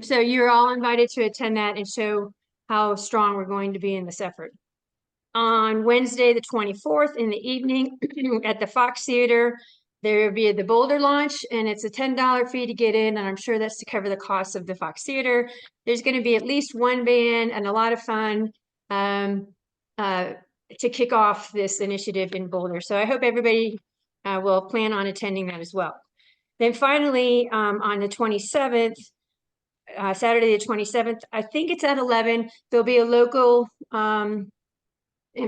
So you're all invited to attend that and show how strong we're going to be in this effort. On Wednesday, the 24th in the evening at the Fox Theater, there will be the Boulder launch, and it's a $10 fee to get in, and I'm sure that's to cover the cost of the Fox Theater. There's going to be at least one band and a lot of fun to kick off this initiative in Boulder. So I hope everybody will plan on attending that as well. Then finally, on the 27th, Saturday the 27th, I think it's at 11, there'll be a local, in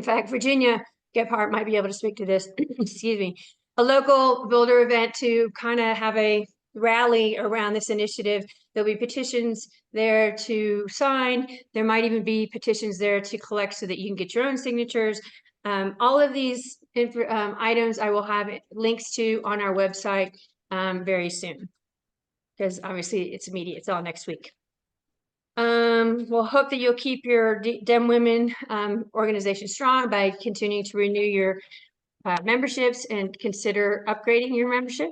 fact, Virginia Gephardt might be able to speak to this, excuse me, a local builder event to kind of have a rally around this initiative. There'll be petitions there to sign. There might even be petitions there to collect so that you can get your own signatures. All of these items I will have links to on our website very soon, because obviously it's immediate, it's all next week. We'll hope that you'll keep your DEM Women organization strong by continuing to renew your memberships and consider upgrading your membership.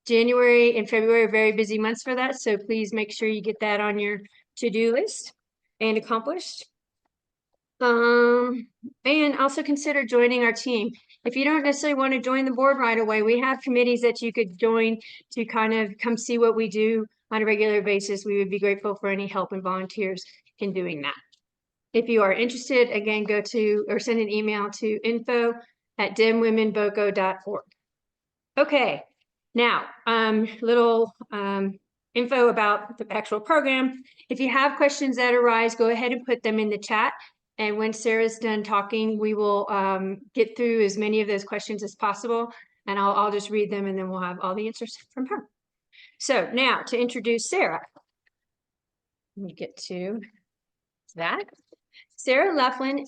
January and February are very busy months for that, so please make sure you get that on your to-do list and accomplished. And also consider joining our team. If you don't necessarily want to join the board right away, we have committees that you could join to kind of come see what we do on a regular basis. We would be grateful for any help and volunteers in doing that. If you are interested, again, go to or send an email to info@demwomenboco.org. Okay, now little info about the actual program. If you have questions that arise, go ahead and put them in the chat. And when Sarah's done talking, we will get through as many of those questions as possible. And I'll just read them and then we'll have all the answers from her. So now to introduce Sara. Let me get to that. Sara Loflin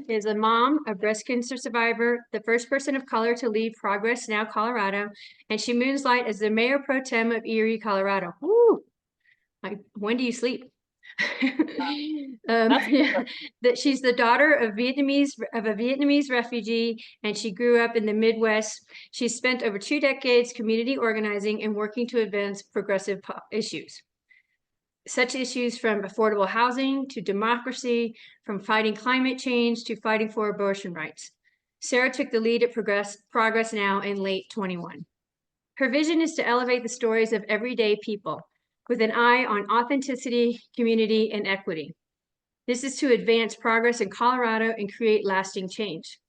is a mom, a breast cancer survivor, the first person of color to lead ProgressNow Colorado, and she moonlights as the mayor pro tem of Erie, Colorado. Woo! When do you sleep? Yeah, that she's the daughter of a Vietnamese refugee, and she grew up in the Midwest. She spent over 2 decades community organizing and working to advance progressive issues. Such issues from affordable housing to democracy, from fighting climate change to fighting for abortion rights. Sara took the lead at ProgressNow in late 21. Her vision is to elevate the stories of everyday people with an eye on authenticity, community, and equity. This is to advance progress in Colorado and create lasting change.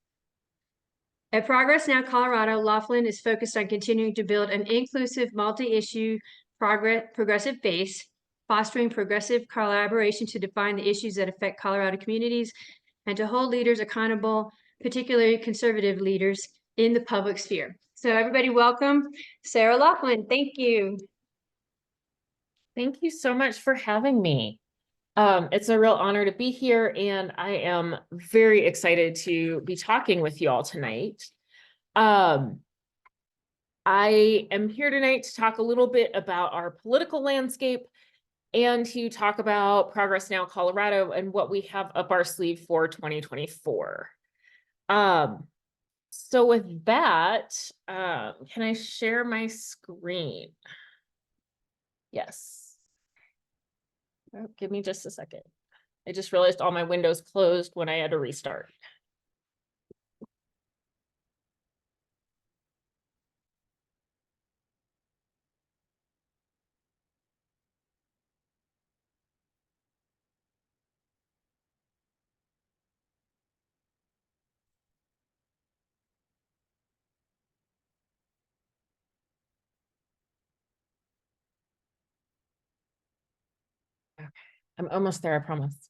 At ProgressNow Colorado, Loflin is focused on continuing to build an inclusive, multi-issue, progressive base, fostering progressive collaboration to define the issues that affect Colorado communities, and to hold leaders accountable, particularly conservative leaders, in the public sphere. So everybody welcome Sara Loflin. Thank you. Thank you so much for having me. It's a real honor to be here, and I am very excited to be talking with you all tonight. I am here tonight to talk a little bit about our political landscape and to talk about ProgressNow Colorado and what we have up our sleeve for 2024. So with that, can I share my screen? Yes. Oh, give me just a second. I just realized all my windows closed when I had to restart. Okay, I'm almost there, I promise.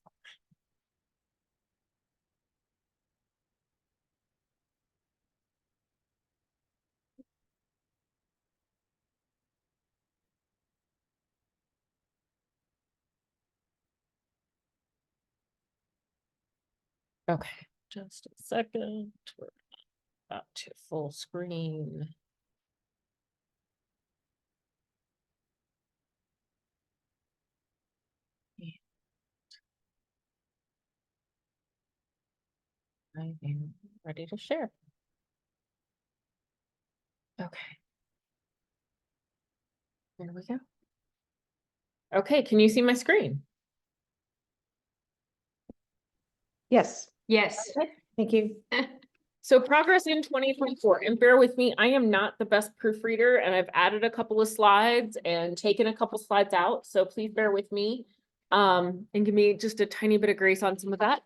Okay, just a second. We're about to full screen. I am ready to share. Okay. There we go. Okay, can you see my screen? Yes, Yes. thank you. So progress in 2024, and bear with me, I am not the best proofreader, and I've added a couple of slides and taken a couple slides out, so please bear with me. And give me just a tiny bit of grace on some of that.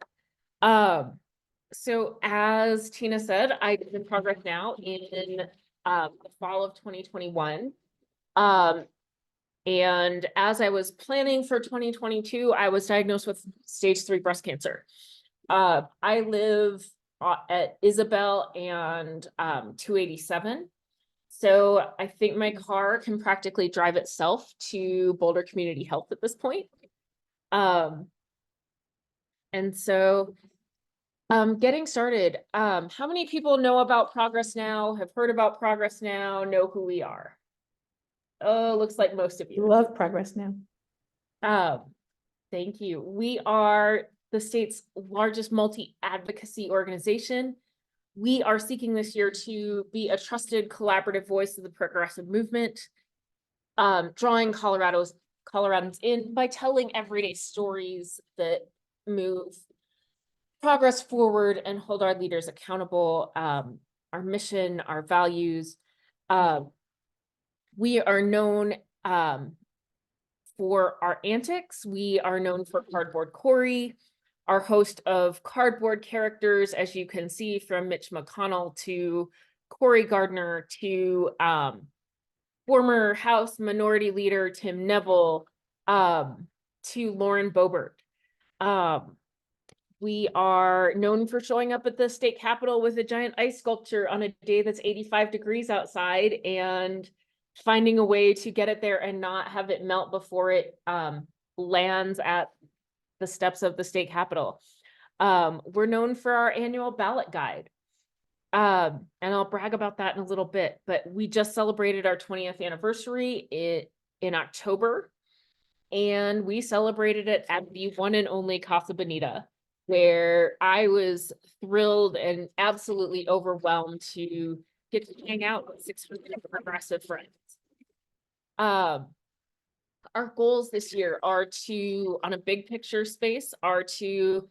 So as Tina said, I did in Progress Now in the fall of 2021. And as I was planning for 2022, I was diagnosed with stage 3 breast cancer. I live at Isabel and 287. So I think my car can practically drive itself to Boulder Community Health at this point. And so getting started, how many people know about Progress Now, have heard about Progress Now, know who we are? Oh, looks like most of you. Love Progress Now. Thank you. We are the state's largest multi-advocacy organization. We are seeking this year to be a trusted collaborative voice of the progressive movement, drawing Coloradans in by telling everyday stories that move progress forward and hold our leaders accountable, our mission, our values. We are known for our antics. We are known for Cardboard Corey, our host of cardboard characters, as you can see, from Mitch McConnell to Cory Gardner to former House Minority Leader Tim Neville to Lauren Boebert. We are known for showing up at the state capitol with a giant ice sculpture on a day that's 85 degrees outside and finding a way to get it there and not have it melt before it lands at the steps of the state capitol. We're known for our annual ballot guide. And I'll brag about that in a little bit, but we just celebrated our 20th anniversary in October, and we celebrated it at the one and only Casa Bonita, where I was thrilled and absolutely overwhelmed to get to hang out with 600 progressive friends. Our goals this year are to, on a big picture space, are to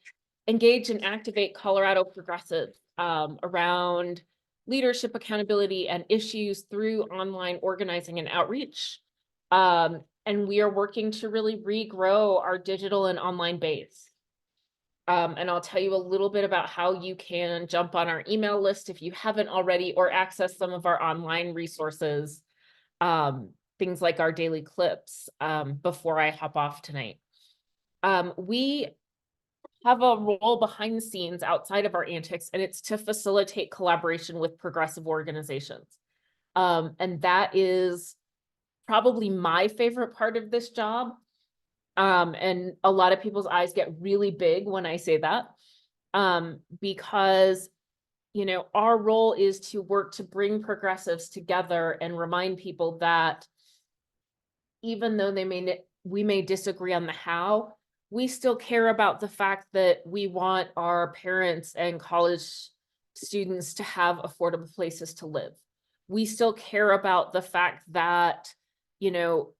engage and activate Colorado progressives around leadership accountability and issues through online organizing and outreach. And we are working to really regrow our digital and online base. And I'll tell you a little bit about how you can jump on our email list if you haven't already, or access some of our online resources, things like our daily clips, before I hop off tonight. We have a role behind the scenes outside of our antics, and it's to facilitate collaboration with progressive organizations. And that is probably my favorite part of this job. And a lot of people's eyes get really big when I say that, because, you know, our role is to work to bring progressives together and remind people that even though we may disagree on the how, we still care about the fact that we want our parents and college students to have affordable places to live. We still care about the fact that, you know,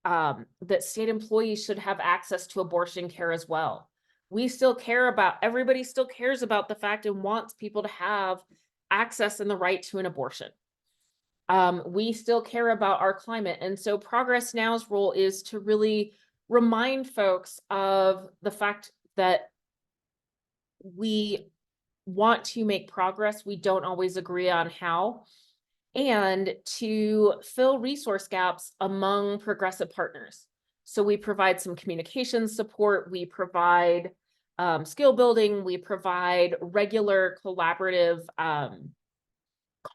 that state employees should have access to abortion care as well. We still care about, everybody still cares about the fact and wants people to have access and the right to an abortion. We still care about our climate. And so Progress Now's role is to really remind folks of the fact that we want to make progress. We don't always agree on how, and to fill resource gaps among progressive partners. So we provide some communication support, we provide skill building, we provide regular collaborative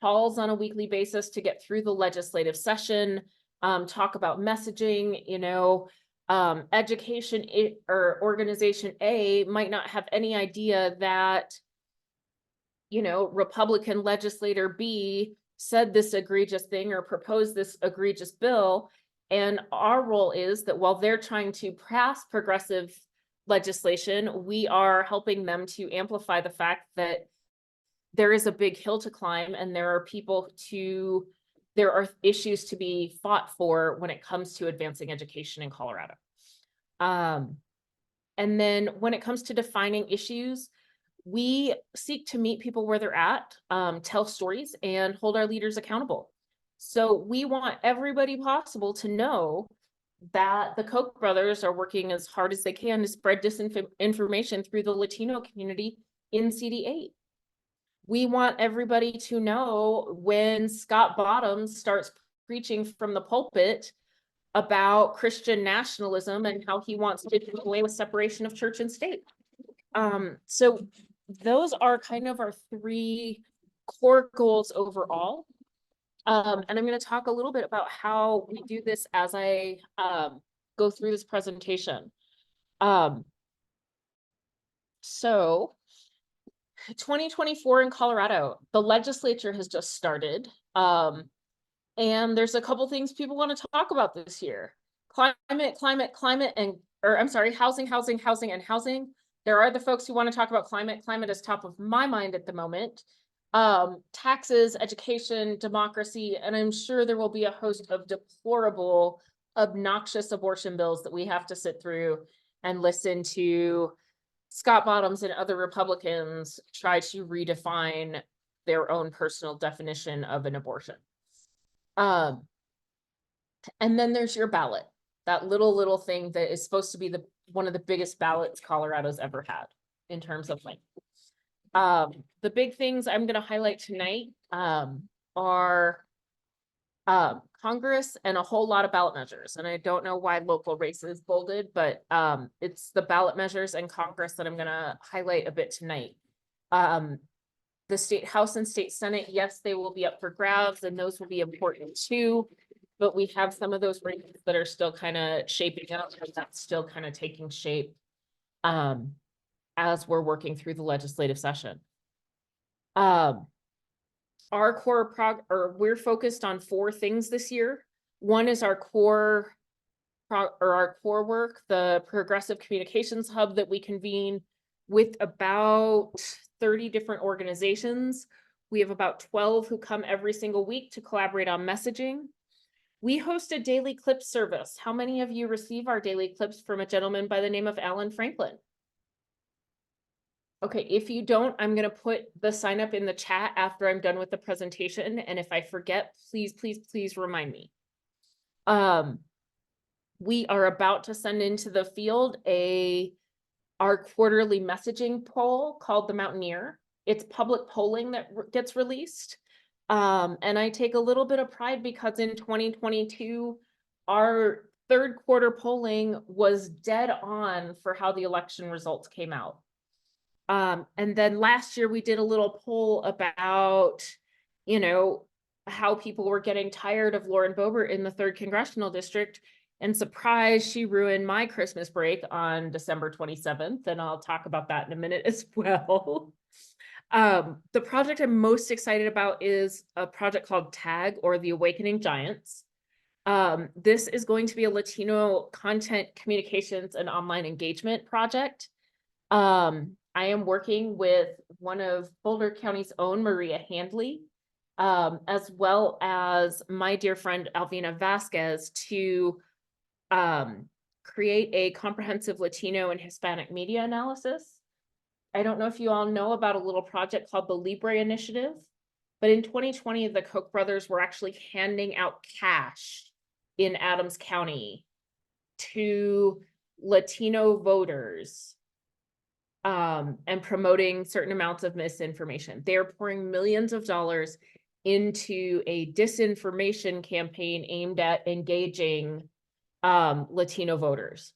calls on a weekly basis to get through the legislative session, talk about messaging, you know, education or organization A might not have any idea that, you know, Republican legislator B said this egregious thing or proposed this egregious bill. And our role is that while they're trying to pass progressive legislation, we are helping them to amplify the fact that there is a big hill to climb and there are people there are issues to be fought for when it comes to advancing education in Colorado. And then when it comes to defining issues, we seek to meet people where they're at, tell stories, and hold our leaders accountable. So we want everybody possible to know that the Koch brothers are working as hard as they can to spread disinformation through the Latino community in CD8. We want everybody to know when Scott Bottoms starts preaching from the pulpit about Christian nationalism and how he wants to do away with separation of church and state. So those are kind of our three core goals overall. And I'm going to talk a little bit about how we do this as I go through this presentation. So 2024 in Colorado, the legislature has just started. And there's a couple things people want to talk about this year. Climate, housing, and housing. There are the folks who want to talk about climate. Climate is top of my mind at the moment. Taxes, education, democracy, and I'm sure there will be a host of deplorable, obnoxious abortion bills that we have to sit through and listen to Scott Bottoms and other Republicans try to redefine their own personal definition of an abortion. And then there's your ballot, that little thing that is supposed to be one of the biggest ballots Colorado's ever had in terms of length. The big things I'm going to highlight tonight are Congress and a whole lot of ballot measures. And I don't know why local races bolded, but it's the ballot measures and Congress that I'm going to highlight a bit tonight. The state House and state Senate, yes, they will be up for grabs and those will be important too. But we have some of those races that are still kind of shaping up, and that's still kind of taking shape as we're working through the legislative session. Our core we're focused on 4 things this year. One is our core work, the Progressive Communications Hub that we convene with about 30 different organizations. We have about 12 who come every single week to collaborate on messaging. We host a daily clips service. How many of you receive our daily clips from a gentleman by the name of Alan Franklin? Okay, if you don't, I'm going to put the sign up in the chat after I'm done with the presentation. And if I forget, please remind me. We are about to send into the field our quarterly messaging poll called the Mountaineer. It's public polling that gets released. And I take a little bit of pride because in 2022, our third quarter polling was dead on for how the election results came out. And then last year we did a little poll about, how people were getting tired of Lauren Boebert in the 3rd Congressional District. And surprise, she ruined my Christmas break on December 27th. And I'll talk about that in a minute as well. The project I'm most excited about is a project called TAG, or the Awakening Giants. This is going to be a Latino content communications and online engagement project. I am working with one of Boulder County's own, Maria Handley, as well as my dear friend Alvina Vasquez, to create a comprehensive Latino and Hispanic media analysis. I don't know if you all know about a little project called the Libre Initiative, but in 2020, the Koch brothers were actually handing out cash in Adams County to Latino voters and promoting certain amounts of misinformation. They are pouring millions of dollars into a disinformation campaign aimed at engaging Latino voters.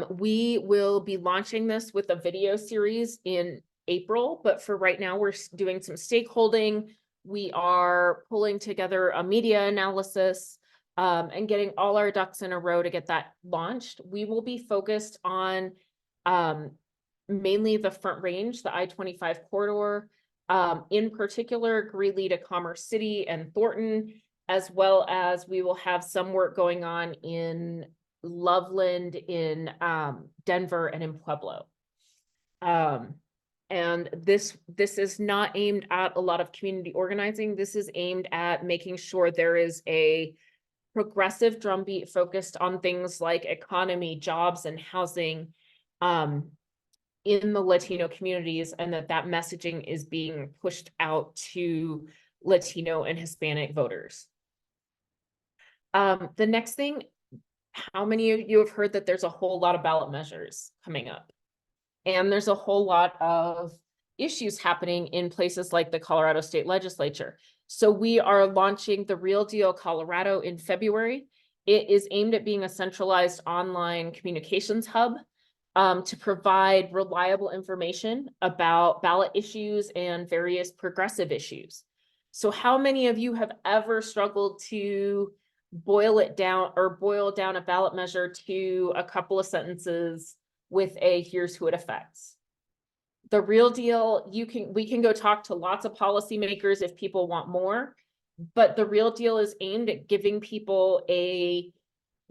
We will be launching this with a video series in April, but for right now, we're doing some stakeholding. We are pulling together a media analysis and getting all our ducks in a row to get that launched. We will be focused on mainly the Front Range, the I-25 corridor, in particular, Greeley to Commerce City and Thornton, as well as we will have some work going on in Loveland, in Denver, and in Pueblo. And this is not aimed at a lot of community organizing. This is aimed at making sure there is a progressive drumbeat focused on things like economy, jobs, and housing in the Latino communities, and that messaging is being pushed out to Latino and Hispanic voters. The next thing, how many of you have heard that there's a whole lot of ballot measures coming up? And there's a whole lot of issues happening in places like the Colorado State Legislature. So we are launching the Real Deal Colorado in February. It is aimed at being a centralized online communications hub to provide reliable information about ballot issues and various progressive issues. So how many of you have ever struggled to boil down a ballot measure to a couple of sentences with a here's who it affects? The Real Deal, we can go talk to lots of policymakers if people want more, but the Real Deal is aimed at giving people a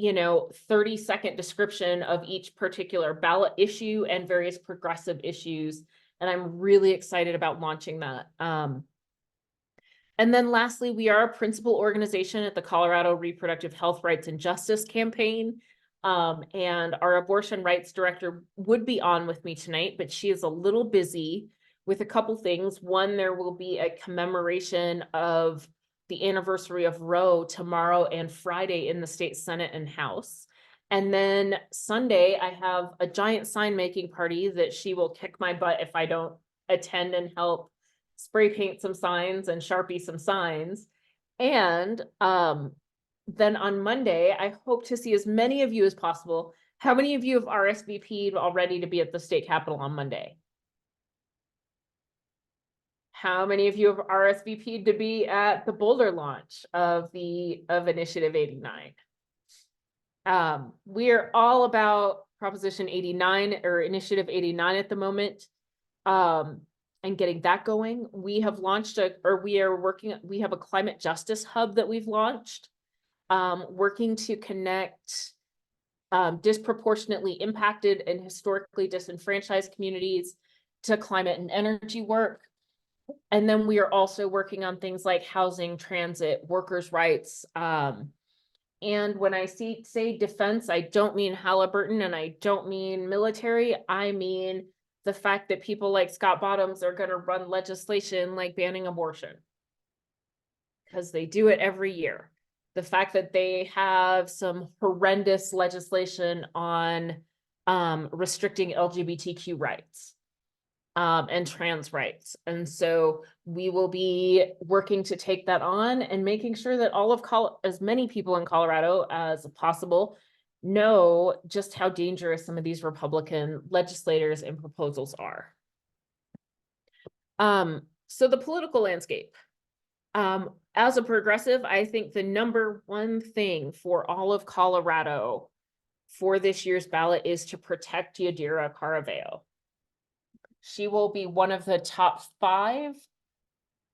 30-second description of each particular ballot issue and various progressive issues. And I'm really excited about launching that. And then lastly, we are a principal organization at the Colorado Reproductive Health Rights and Justice Campaign. And our abortion rights director would be on with me tonight, but she is a little busy with a couple things. One, there will be a commemoration of the anniversary of Roe tomorrow and Friday in the state Senate and House. And then Sunday, I have a giant sign making party that she will kick my butt if I don't attend and help spray paint some signs and Sharpie some signs. And then on Monday, I hope to see as many of you as possible. How many of you have RSVP'd already to be at the state capitol on Monday? How many of you have RSVP'd to be at the Boulder launch of Initiative 89? We are all about Proposition 89 or Initiative 89 at the moment, and getting that going. We have launched we have a climate justice hub that we've launched, working to connect disproportionately impacted and historically disenfranchised communities to climate and energy work. And then we are also working on things like housing, transit, workers' rights. And when I say defense, I don't mean Halliburton and I don't mean military. I mean the fact that people like Scott Bottoms are going to run legislation like banning abortion, because they do it every year. The fact that they have some horrendous legislation on restricting LGBTQ rights. And trans rights. And so we will be working to take that on and making sure that as many people in Colorado as possible know just how dangerous some of these Republican legislators and proposals are. So the political landscape. As a progressive, I think the number one thing for all of Colorado for this year's ballot is to protect Yadira Caraveo. She will be one of the top 5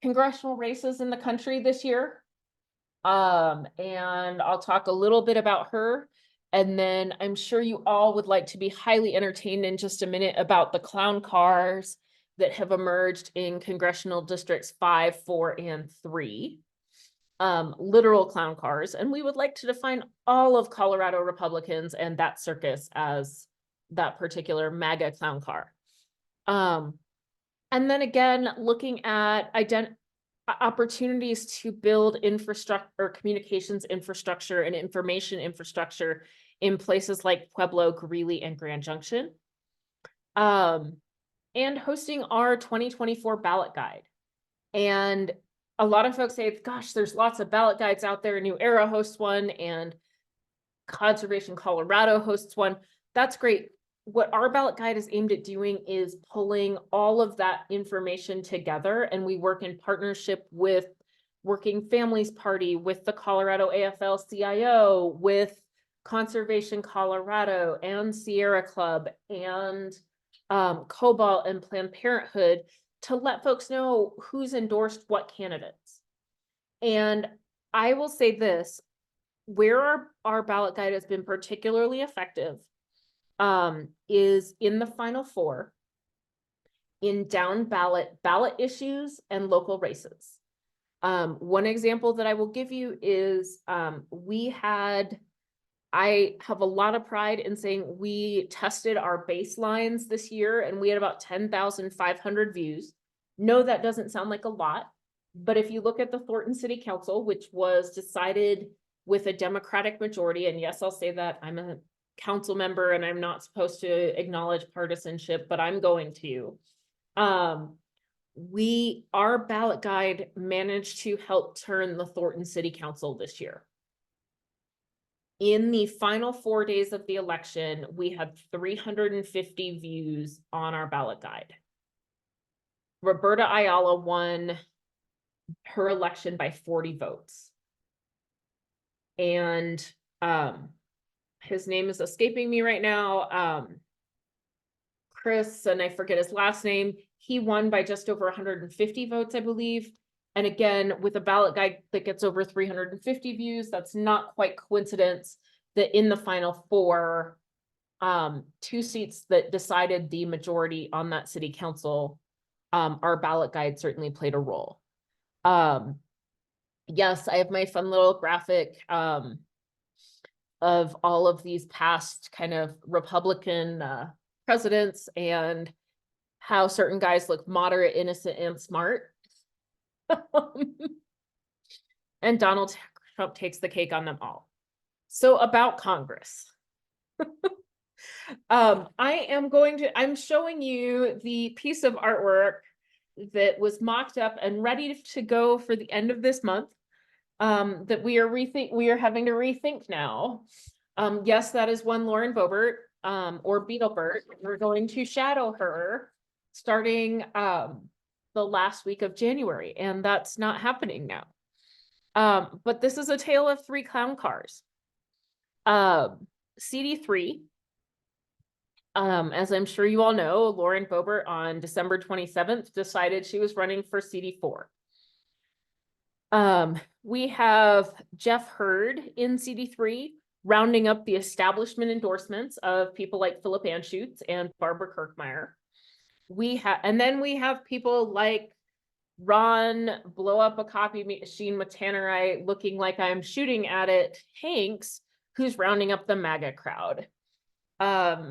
congressional races in the country this year. And I'll talk a little bit about her. And then I'm sure you all would like to be highly entertained in just a minute about the clown cars that have emerged in congressional districts 5, 4, and 3. Literal clown cars. And we would like to define all of Colorado Republicans and that circus as that particular MAGA clown car. And then again, looking at opportunities to build infrastructure or communications infrastructure and information infrastructure in places like Pueblo, Greeley, and Grand Junction. And hosting our 2024 ballot guide. And a lot of folks say, gosh, there's lots of ballot guides out there. New Era hosts one and Conservation Colorado hosts one. That's great. What our ballot guide is aimed at doing is pulling all of that information together, and we work in partnership with Working Families Party, with the Colorado AFL-CIO, with Conservation Colorado and Sierra Club and Cobalt and Planned Parenthood to let folks know who's endorsed what candidates. And I will say this, where our ballot guide has been particularly effective is in the Final Four, in down ballot issues and local races. One example that I will give you is I have a lot of pride in saying we tested our baselines this year and we had about 10,500 views. No, that doesn't sound like a lot, but if you look at the Thornton City Council, which was decided with a Democratic majority, and yes, I'll say that I'm a council member and I'm not supposed to acknowledge partisanship, but I'm going to. Our ballot guide managed to help turn the Thornton City Council this year. In the final 4 days of the election, we had 350 views on our ballot guide. Roberta Ayala won her election by 40 votes. And his name is escaping me right now. Chris, and I forget his last name, he won by just over 150 votes, I believe. And again, with a ballot guide that gets over 350 views, that's not quite coincidence that in the final 4, 2 seats that decided the majority on that city council, our ballot guide certainly played a role. Yes, I have my fun little graphic of all of these past kind of Republican presidents and how certain guys look moderate, innocent, and smart. And Donald Trump takes the cake on them all. So about Congress. I'm showing you the piece of artwork that was mocked up and ready to go for the end of this month. That we are having to rethink now. Yes, that is one Lauren Boebert, or Beetlebert. We're going to shadow her starting the last week of January, and that's not happening now. But this is a tale of 3 clown cars. CD3, as I'm sure you all know, Lauren Boebert on December 27th decided she was running for CD4. We have Jeff Hurd in CD3, rounding up the establishment endorsements of people like Philip Anschutz and Barbara Kirkmeyer. And then we have people like Ron, blow up a copy machine with tannerite, looking like I'm shooting at it, Hanks, who's rounding up the MAGA crowd.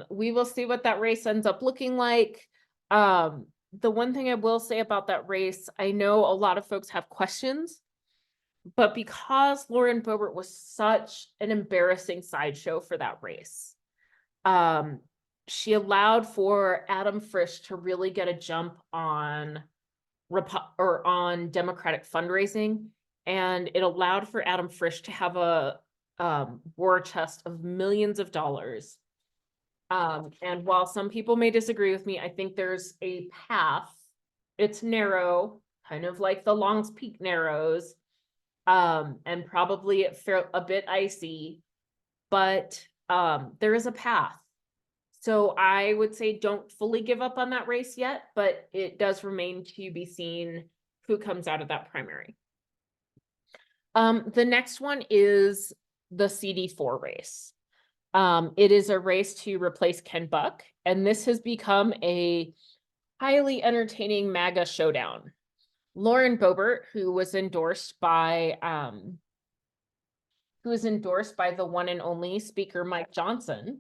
We will see what that race ends up looking like. The one thing I will say about that race, I know a lot of folks have questions, but because Lauren Boebert was such an embarrassing sideshow for that race, she allowed for Adam Frisch to really get a jump on Democratic fundraising, and it allowed for Adam Frisch to have a war chest of millions of dollars. And while some people may disagree with me, I think there's a path. It's narrow, kind of like the Longs Peak Narrows, and probably a bit icy, but there is a path. So I would say don't fully give up on that race yet, but it does remain to be seen who comes out of that primary. The next one is the CD4 race. It is a race to replace Ken Buck, and this has become a highly entertaining MAGA showdown. Lauren Boebert, who was endorsed by the one and only Speaker Mike Johnson.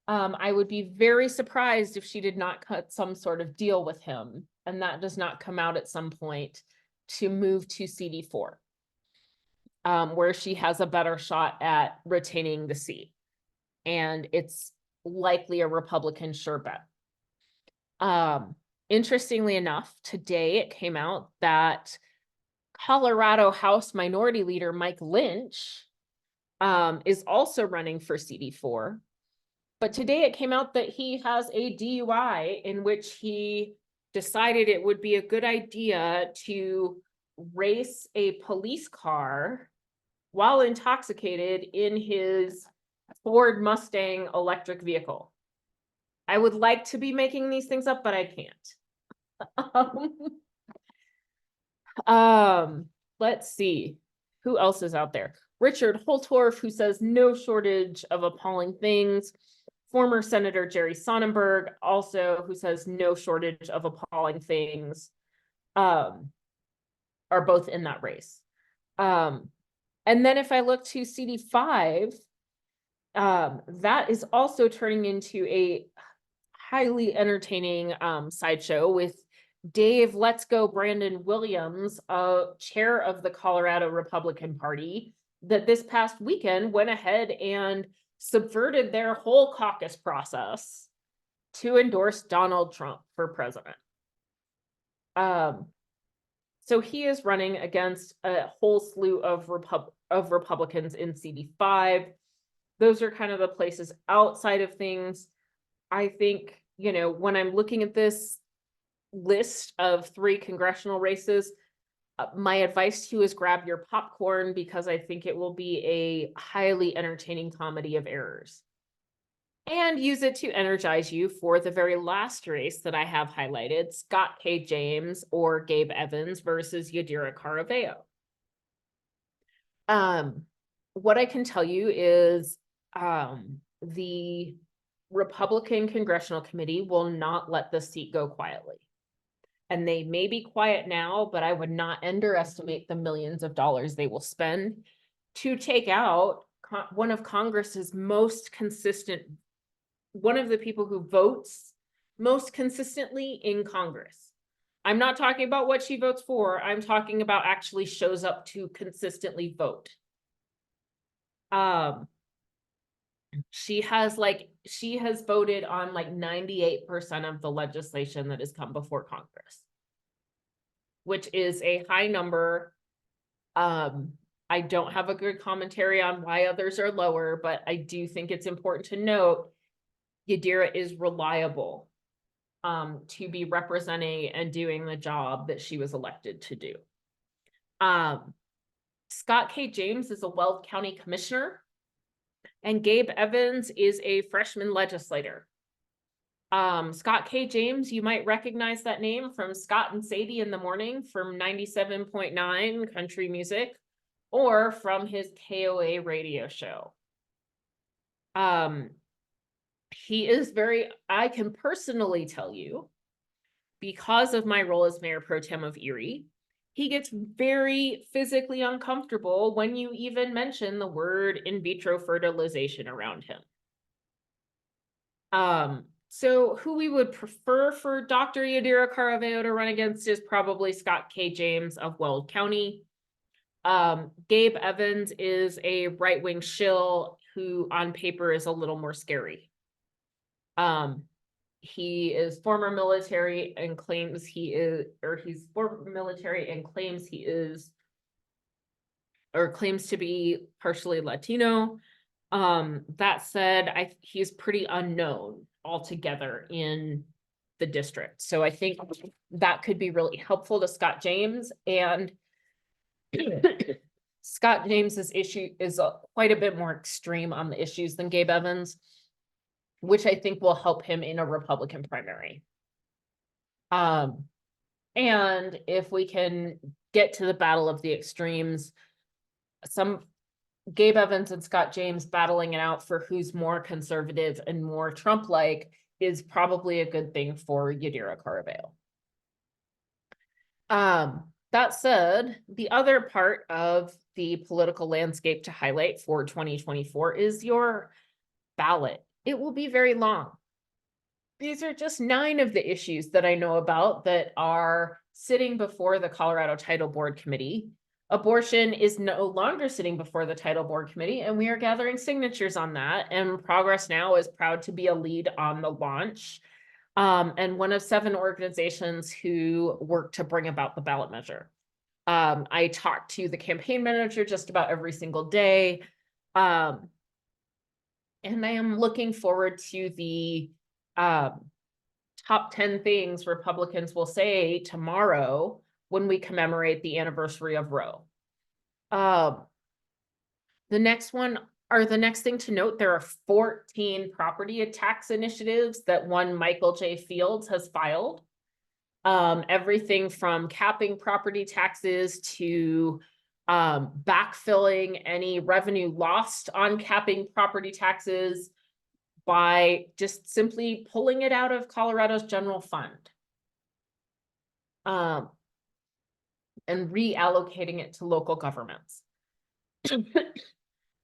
I would be very surprised if she did not cut some sort of deal with him, and that does not come out at some point, to move to CD4, where she has a better shot at retaining the seat. And it's likely a Republican sure bet. Interestingly enough, today it came out that Colorado House Minority Leader Mike Lynch is also running for CD4. But today it came out that he has a DUI in which he decided it would be a good idea to race a police car while intoxicated in his Ford Mustang electric vehicle. I would like to be making these things up, but I can't. Let's see. Who else is out there? Richard Holtorf, who says no shortage of appalling things. Former Senator Jerry Sonnenberg also, who says no shortage of appalling things, are both in that race. And then if I look to CD5, that is also turning into a highly entertaining sideshow with Dave Let's Go Brandon Williams, chair of the Colorado Republican Party, that this past weekend went ahead and subverted their whole caucus process to endorse Donald Trump for president. So he is running against a whole slew of Republicans in CD5. Those are kind of the places outside of things. I think, you know, when I'm looking at this list of 3 congressional races, my advice to you is grab your popcorn, because I think it will be a highly entertaining comedy of errors. And use it to energize you for the very last race that I have highlighted, Scott K. James or Gabe Evans versus Yadira Caraveo. What I can tell you is the Republican Congressional Committee will not let the seat go quietly. And they may be quiet now, but I would not underestimate the millions of dollars they will spend to take out one of Congress's most consistent, one of the people who votes most consistently in Congress. I'm not talking about what she votes for. I'm talking about actually shows up to consistently vote. She has voted on like 98% of the legislation that has come before Congress, which is a high number. I don't have a good commentary on why others are lower, but I do think it's important to note Yadira is reliable to be representing and doing the job that she was elected to do. Scott K. James is a Weld County Commissioner, and Gabe Evans is a freshman legislator. Scott K. James, you might recognize that name from Scott and Sadie in the Morning from 97.9 Country Music, or from his KOA radio show. He is I can personally tell you, because of my role as Mayor Pro Tem of Erie, he gets very physically uncomfortable when you even mention the word in vitro fertilization around him. So who we would prefer for Dr. Yadira Caraveo to run against is probably Scott K. James of Weld County. Gabe Evans is a right-wing shill who on paper is a little more scary. He is former military and claims he is, or he's former military and claims he is, or claims to be partially Latino. That said, he's pretty unknown altogether in the district. So I think that could be really helpful to Scott James, and Scott James's issue is quite a bit more extreme on the issues than Gabe Evans, which I think will help him in a Republican primary. And if we can get to the battle of the extremes, Gabe Evans and Scott James battling it out for who's more conservative and more Trump-like is probably a good thing for Yadira Caraveo. That said, the other part of the political landscape to highlight for 2024 is your ballot. It will be very long. These are just 9 of the issues that I know about that are sitting before the Colorado Title Board Committee. Abortion is no longer sitting before the Title Board Committee, and we are gathering signatures on that. And ProgressNow is proud to be a lead on the launch, and one of 7 organizations who work to bring about the ballot measure. I talk to the campaign manager just about every single day. And I am looking forward to the top 10 things Republicans will say tomorrow when we commemorate the anniversary of Roe. The next thing to note, there are 14 property tax initiatives that one Michael J. Fields has filed. Everything from capping property taxes to backfilling any revenue lost on capping property taxes, by just simply pulling it out of Colorado's general fund. And reallocating it to local governments.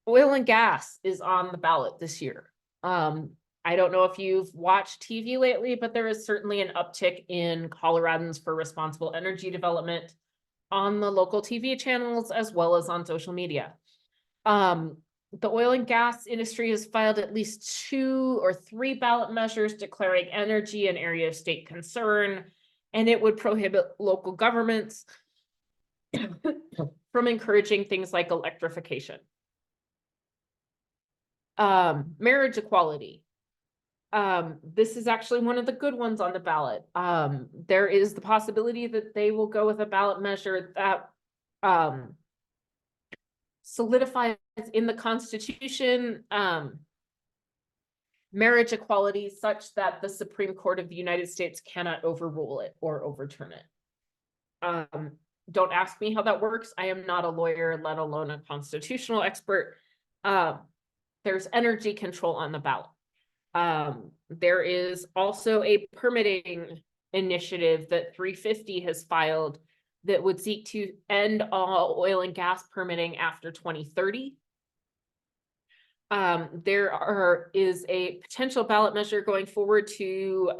Oil and gas is on the ballot this year. I don't know if you've watched TV lately, but there is certainly an uptick in Coloradans for responsible energy development on the local TV channels as well as on social media. The oil and gas industry has filed at least 2 or 3 ballot measures declaring energy an area of state concern, and it would prohibit local governments from encouraging things like electrification. Marriage equality. This is actually one of the good ones on the ballot. There is the possibility that they will go with a ballot measure that solidifies in the Constitution marriage equality such that the Supreme Court of the United States cannot overrule it or overturn it. Don't ask me how that works. I am not a lawyer, let alone a constitutional expert. There's energy control on the ballot. There is also a permitting initiative that 350 has filed that would seek to end all oil and gas permitting after 2030. There is a potential ballot measure going forward to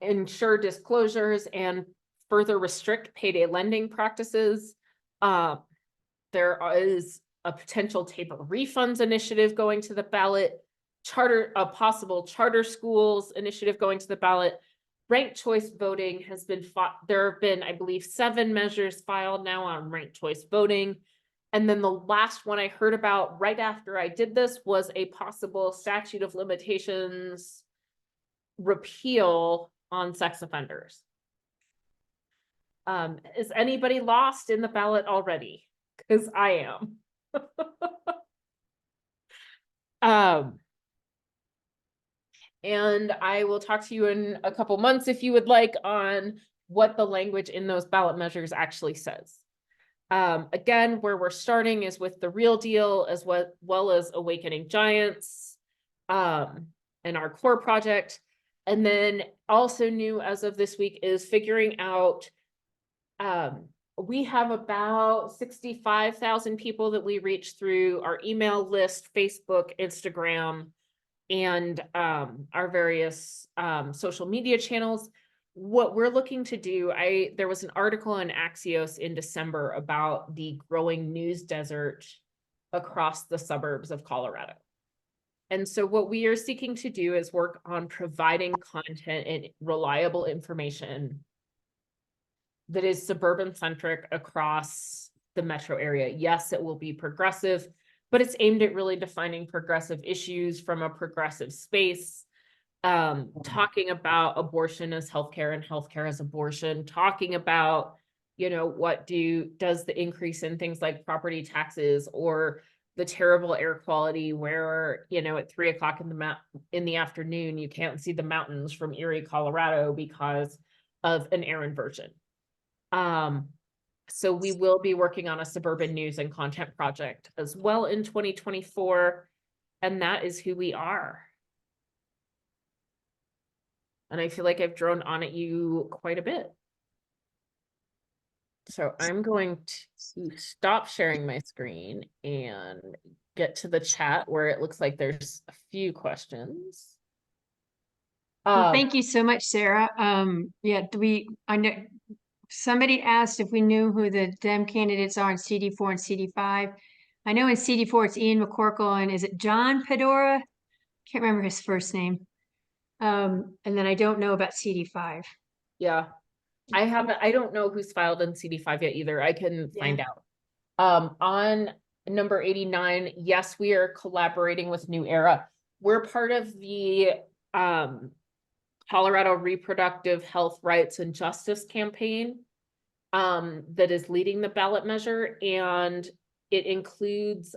ensure disclosures and further restrict payday lending practices. There is a potential taper refunds initiative going to the ballot, a possible charter schools initiative going to the ballot. Ranked choice voting has been fought. There have been, I believe, 7 measures filed now on ranked choice voting. And then the last one I heard about right after I did this was a possible statute of limitations repeal on sex offenders. Is anybody lost in the ballot already? Because I am. And I will talk to you in a couple months if you would like on what the language in those ballot measures actually says. Again, where we're starting is with the Real Deal as well as Awakening Giants and our core project. And then also new as of this week is figuring out, we have about 65,000 people that we reach through our email list, Facebook, Instagram, and our various social media channels. What we're looking to do, there was an article in Axios in December about the growing news desert across the suburbs of Colorado. And so what we are seeking to do is work on providing content and reliable information that is suburban centric across the metro area. Yes, it will be progressive, but it's aimed at really defining progressive issues from a progressive space. Talking about abortion as healthcare and healthcare as abortion, talking about, what does the increase in things like property taxes or the terrible air quality where, at 3 o'clock in the afternoon, you can't see the mountains from Erie, Colorado because of an air inversion. So we will be working on a suburban news and content project as well in 2024. And that is who we are. And I feel like I've droned on at you quite a bit. So I'm going to stop sharing my screen and get to the chat where it looks like there's a few questions. Well, thank you so much, Sarah. I know somebody asked if we knew who the Dem candidates are in CD4 and CD5. I know in CD4 it's Ian McCorkle and is it John Pedora? Can't remember his first name. And then I don't know about CD5. Yeah, I don't know who's filed in CD5 yet either. I can find out. On number 89, yes, we are collaborating with New Era. We're part of the Colorado Reproductive Health Rights and Justice campaign that is leading the ballot measure, and it includes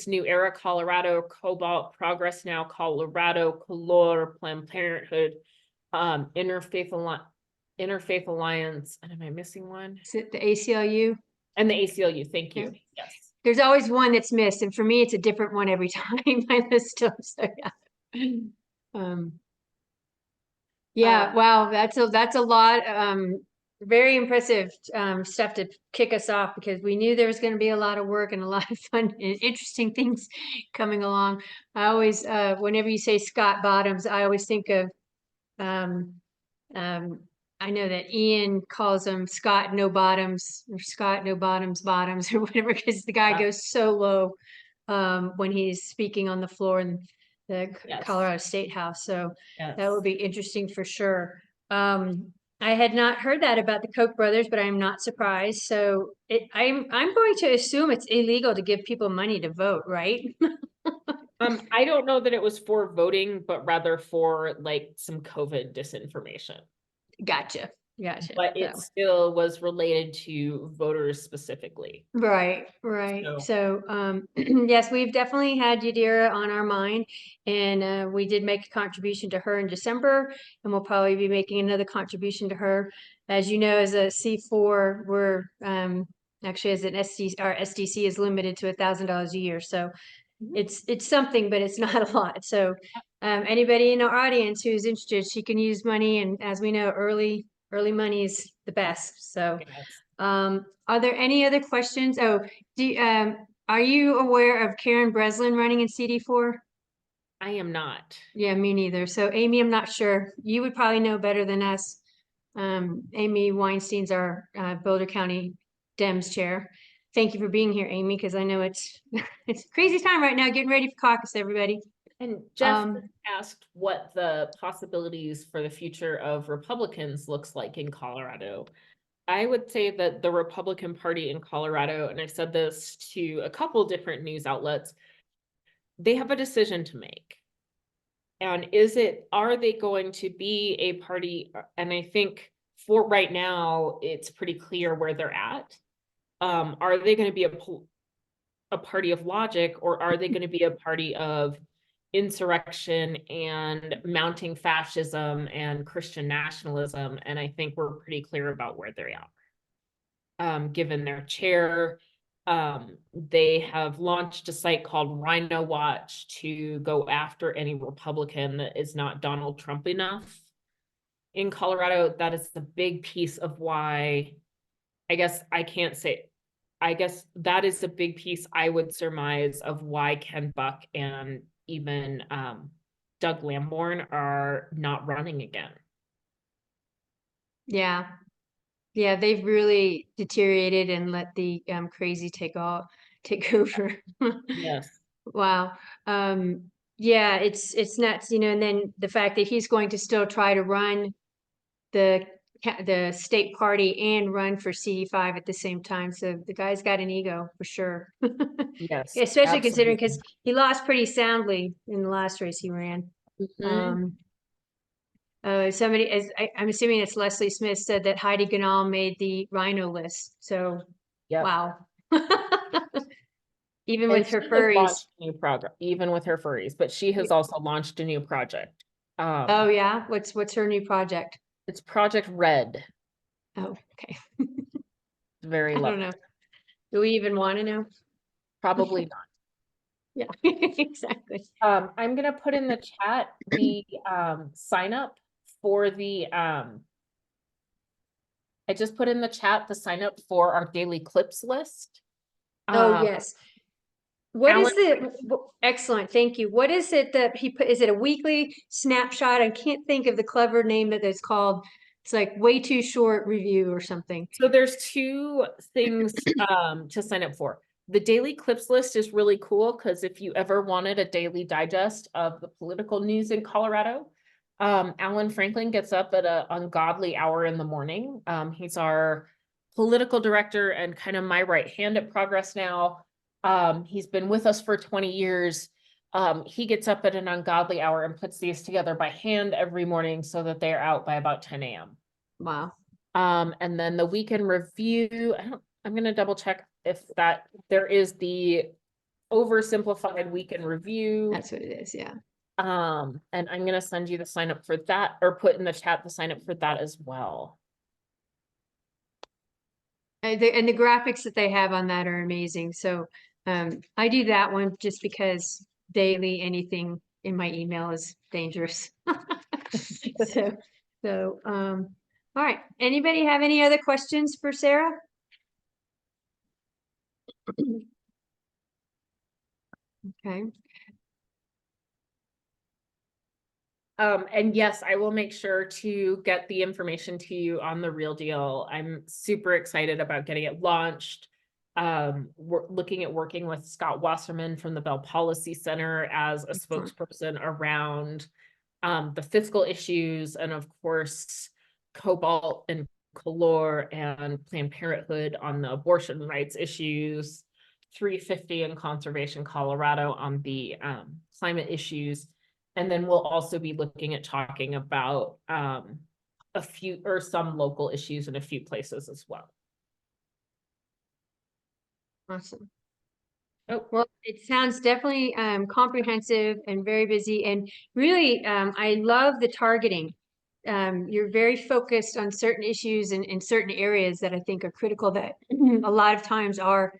New Era Colorado, Cobalt, ProgressNow Colorado, Color, Planned Parenthood, Interfaith Alliance, and am I missing one? Is it the ACLU? And the ACLU, thank you. Okay. Yes. there's always one that's missed, and for me, it's a different one every time I list them, so yeah. Yeah, wow, that's a lot, very impressive, stuff to kick us off, because we knew there was gonna be a lot of work and a lot of fun and interesting things coming along. I always, whenever you say Scott Bottoms, I always think of, um, um, I know that Ian calls him Scott No Bottoms, or Scott No Bottoms Bottoms, or whatever, because the guy Yeah. goes so low, when he's speaking on the floor in the Yes. Colorado State House. So that Yes. would be interesting for sure. I had not heard that about the Koch brothers, but I'm not surprised. So I'm going to assume it's illegal to give people money to vote, right? I don't know that it was for voting, but rather for like some COVID disinformation. Gotcha. But it So- still was related to voters specifically. Right. So, yes, we've definitely had Yadira on our mind, and we did make a contribution to her in December, and we'll probably be making another contribution to her. As you know, as a C4, we're actually as an SDC, our SDC is limited to $1,000 a year. So it's something, but it's not a lot. So anybody in our audience who's interested, she can use money, and as we know, early money is the best. So. Yes. Are there any other questions? Oh, are you aware of Karen Breslin running in CD4? I am not. Yeah, me neither. So Amy, I'm not sure. You would probably know better than us. Amy Weinstein's our Boulder County Dems chair. Thank you for being here, Amy, because I know it's it's a crazy time right now, getting ready for caucus, everybody. And Jeff Um, asked what the possibilities for the future of Republicans looks like in Colorado. I would say that the Republican Party in Colorado, and I've said this to a couple different news outlets, they have a decision to make. And are they going to be a party? And I think for right now, it's pretty clear where they're at. Are they going to be a party of logic, or are they going to be a party of insurrection and mounting fascism and Christian nationalism? And I think we're pretty clear about where they are. Given their chair, they have launched a site called Rhino Watch to go after any Republican that is not Donald Trump enough in Colorado. That is the big piece of why, I guess that is the big piece I would surmise of why Ken Buck and even Doug Lamborn are not running again. yeah. Yeah, they've really deteriorated and let the crazy take over. Yes. Wow. Yeah, it's nuts, and then the fact that he's going to still try to run the state party and run for CD5 at the same time. So the guy's got an ego for sure. Yes. Especially considering absolutely. because he lost pretty soundly in the last race he ran. Mhm. I'm assuming it's Leslie Smith said that Heidi Ganahl made the Rhino list. So Yep. wow. Even And with her she has furries. launched a new project, even with her furries, but she has also launched a new project. Oh yeah, what's her new project? It's Project Red. Oh, okay. It's very I don't lovely. know. Do we even want to know? Probably not. Yeah, exactly. I'm gonna put in the chat the sign up for the I just put in the chat the sign up for our daily clips list. Oh, yes. What is Alan- excellent, thank you. What is it that he put, is it a weekly snapshot? I can't think of the clever name that it's called. It's like way too short review or something. So there's two things to sign up for. The daily clips list is really cool because if you ever wanted a daily digest of the political news in Colorado, Alan Franklin gets up at an ungodly hour in the morning. He's our political director and kind of my right hand at Progress Now. He's been with us for 20 years. He gets up at an ungodly hour and puts these together by hand every morning so that they're out by about 10 a.m. Wow. And then the weekend review, I'm gonna double check if there is the oversimplified weekend review. That's what it is, yeah. And I'm gonna send you the sign up for that, or put in the chat the sign up for that as well. And the graphics that they have on that are amazing. So I do that one just because daily anything in my email is dangerous. All right. Anybody have any other questions for Sarah? Okay. And yes, I will make sure to get the information to you on the Real Deal. I'm super excited about getting it launched. We're looking at working with Scott Wasserman from the Bell Policy Center as a Excellent. spokesperson around the fiscal issues, and of course, Cobalt and Color and Planned Parenthood on the abortion rights issues, 350 and Conservation Colorado on the climate issues. And then we'll also be looking at talking about a few or some local issues in a few places as well. Awesome. Oh, Well, it sounds definitely comprehensive and very busy, and really, I love the targeting. You're very focused on certain issues in certain areas that I think are critical, that a lot of times are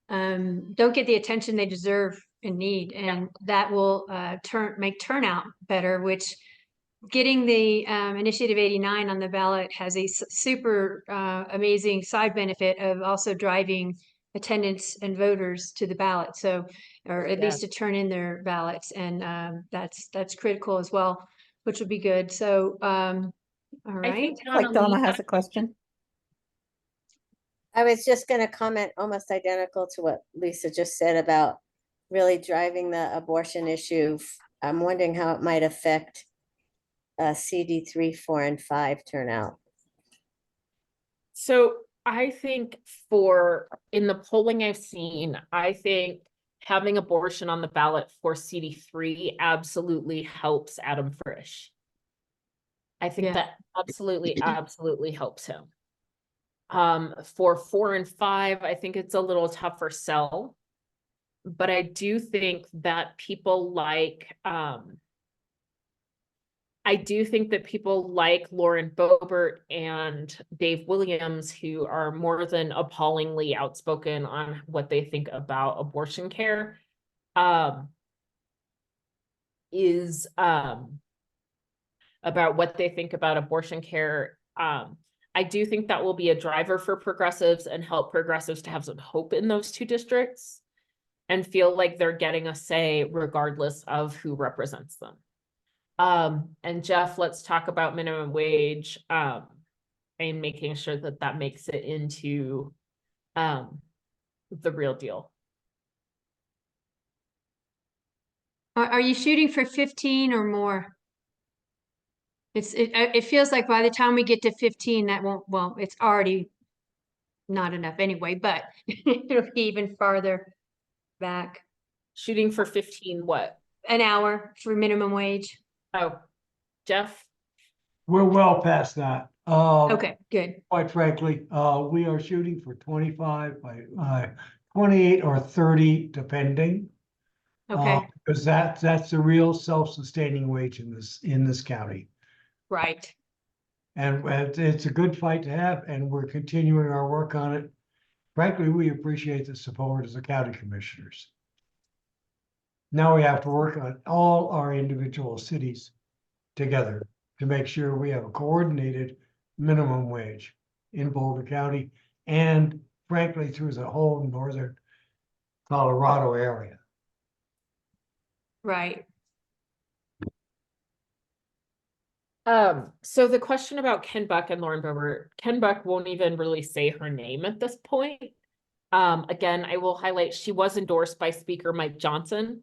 don't get the attention they deserve and need, and that will make turnout better, which getting the Initiative 89 on the ballot has a super amazing side benefit of also driving attendance and voters to the ballot. So, or at least to turn in their ballots. And that's critical as well, which would be good. So, all I right. think Like Donna has a question. I was just gonna comment almost identical to what Lisa just said about really driving the abortion issue. I'm wondering how it might affect CD 3, 4, and 5 turnout. So I think in the polling I've seen, I think having abortion on the ballot for CD3 absolutely helps Adam Frisch. I think that absolutely helps him. For 4 and 5, I think it's a little tougher sell, but I do think that people like Lauren Boebert and Dave Williams, who are more than appallingly outspoken on what they think about abortion care, about what they think about abortion care. I do think that will be a driver for progressives and help progressives to have some hope in those two districts and feel like they're getting a say regardless of who represents them. And Jeff, let's talk about minimum wage and making sure that that makes it into the Real Deal. Are you shooting for 15 or more? It feels like by the time we get to 15, that won't, well, it's already not enough anyway, but it'll be even farther back. Shooting for 15 what? An hour for minimum wage. Oh, Jeff? We're well past that. Okay, good. Quite frankly, we are shooting for 25 by 28 or 30, depending. Okay, Because that's the real self-sustaining wage in this county. right. And it's a good fight to have, and we're continuing our work on it. Frankly, we appreciate the support as the county commissioners. Now we have to work on all our individual cities together to make sure we have a coordinated minimum wage in Boulder County and frankly through the whole northern Colorado area. Right. So the question about Ken Buck and Lauren Boebert, Ken Buck won't even really say her name at this point. Again, I will highlight she was endorsed by Speaker Mike Johnson.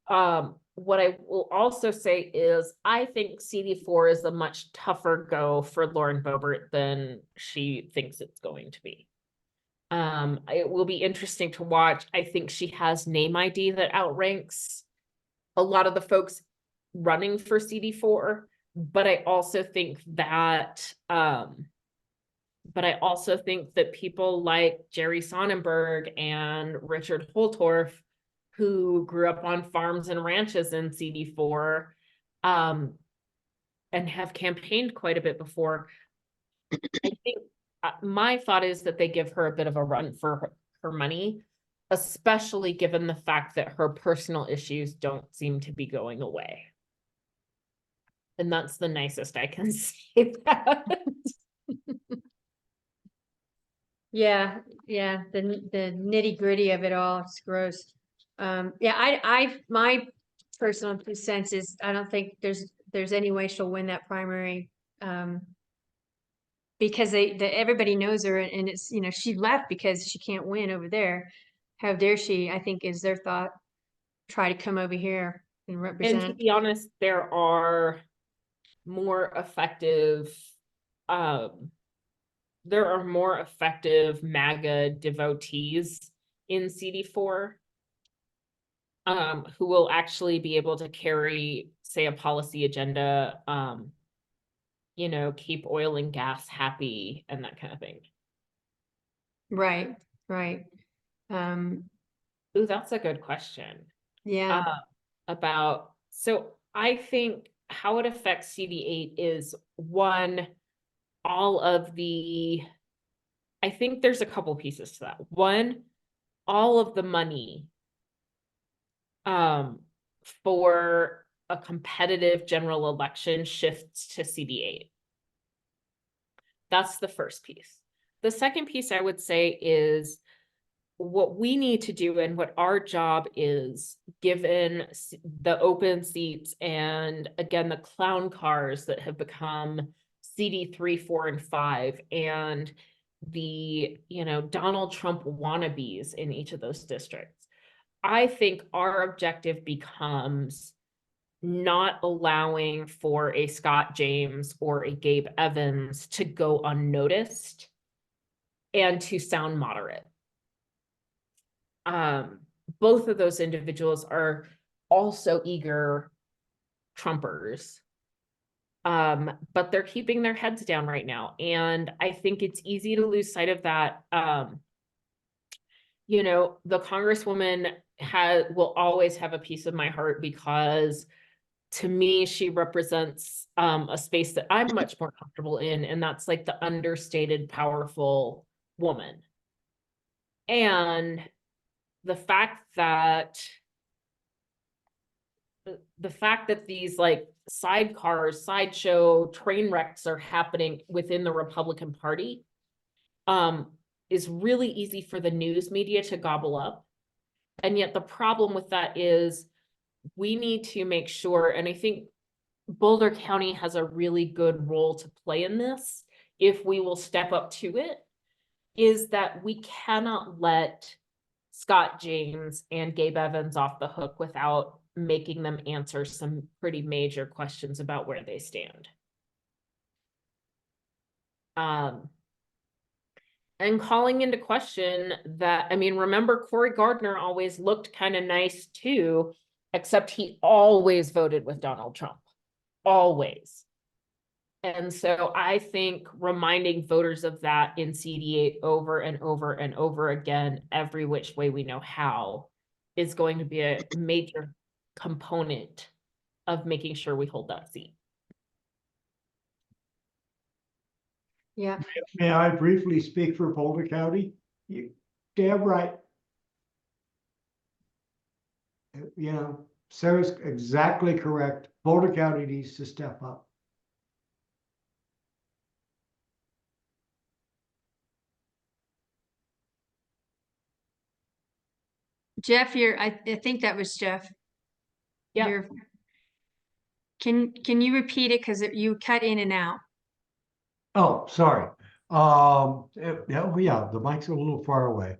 What I will also say is I think CD4 is a much tougher go for Lauren Boebert than she thinks it's going to be. It will be interesting to watch. I think she has name ID that outranks a lot of the folks running for CD4, but I also think that people like Jerry Sonnenberg and Richard Holtorf, who grew up on farms and ranches in CD4, and have campaigned quite a bit before. I think my thought is that they give her a bit of a run for her money. especially given the fact that her personal issues don't seem to be going away. And that's the nicest I can say that. Yeah, yeah, the nitty gritty of it all, it's gross. Yeah, my personal 2 cents is, I don't think there's any way she'll win that primary. Because everybody knows her, and it's, she left because she can't win over there. How dare she, I think is their thought, try to come over here and And to represent. be honest, there are more effective, MAGA devotees in CD4, who will actually be able to carry, say, a policy agenda, keep oil and gas happy and that kind of thing. Right, right. Ooh, that's a good question. Yeah, So I think how it affects CD8 is one, I think there's a couple pieces to that. One, all of the money for a competitive general election shifts to CD8. That's the first piece. The second piece I would say is what we need to do and what our job is, given the open seats and again, the clown cars that have become CD3, 4, and 5, and the, Donald Trump wannabes in each of those districts. I think our objective becomes not allowing for a Scott James or a Gabe Evans to go unnoticed and to sound moderate. Both of those individuals are also eager Trumpers, but they're keeping their heads down right now. And I think it's easy to lose sight of that. The Congresswoman will always have a piece of my heart, because to me, she represents a space that I'm much more comfortable in, and that's like the understated, powerful woman. And the fact that these like sideshow train wrecks are happening within the Republican Party is really easy for the news media to gobble up. And yet the problem with that is we need to make sure, and I think Boulder County has a really good role to play in this, if we will step up to it, is that we cannot let Scott James and Gabe Evans off the hook without making them answer some pretty major questions about where they stand. And calling into question that, remember Cory Gardner always looked kind of nice too, except he always voted with Donald Trump, always. And so I think reminding voters of that in CD8 over and over and over again, every which way we know how, is going to be a major component of making sure we hold that seat. yeah. May I briefly speak for Boulder County? Damn right. Sarah's exactly correct. Boulder County needs to step up. Jeff, I think that was Jeff. Yeah. Can you repeat it? Because you cut in and out. Oh, sorry. Yeah, the mic's a little far away.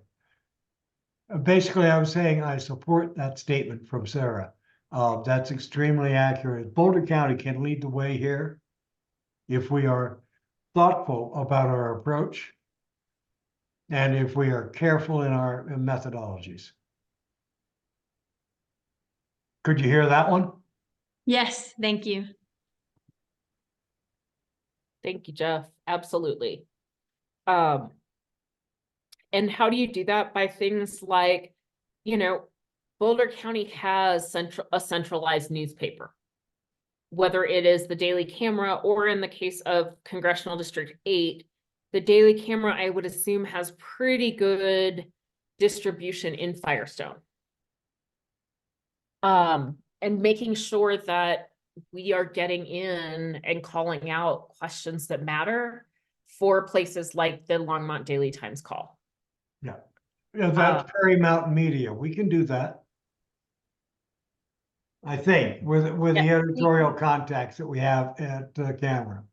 Basically, I was saying I support that statement from Sarah. That's extremely accurate. Boulder County can lead the way here if we are thoughtful about our approach and if we are careful in our methodologies. Could you hear that one? Yes, thank you. Thank you, Jeff. Absolutely. And how do you do that? By things like, Boulder County has a centralized newspaper, whether it is the Daily Camera or in the case of Congressional District 8, the Daily Camera, I would assume, has pretty good distribution in Firestone. And making sure that we are getting in and calling out questions that matter for places like the Longmont Daily Times call. Yeah, that's Prairie Mountain Media. We can do that. I think with the Yeah. editorial contacts that we have at Camera.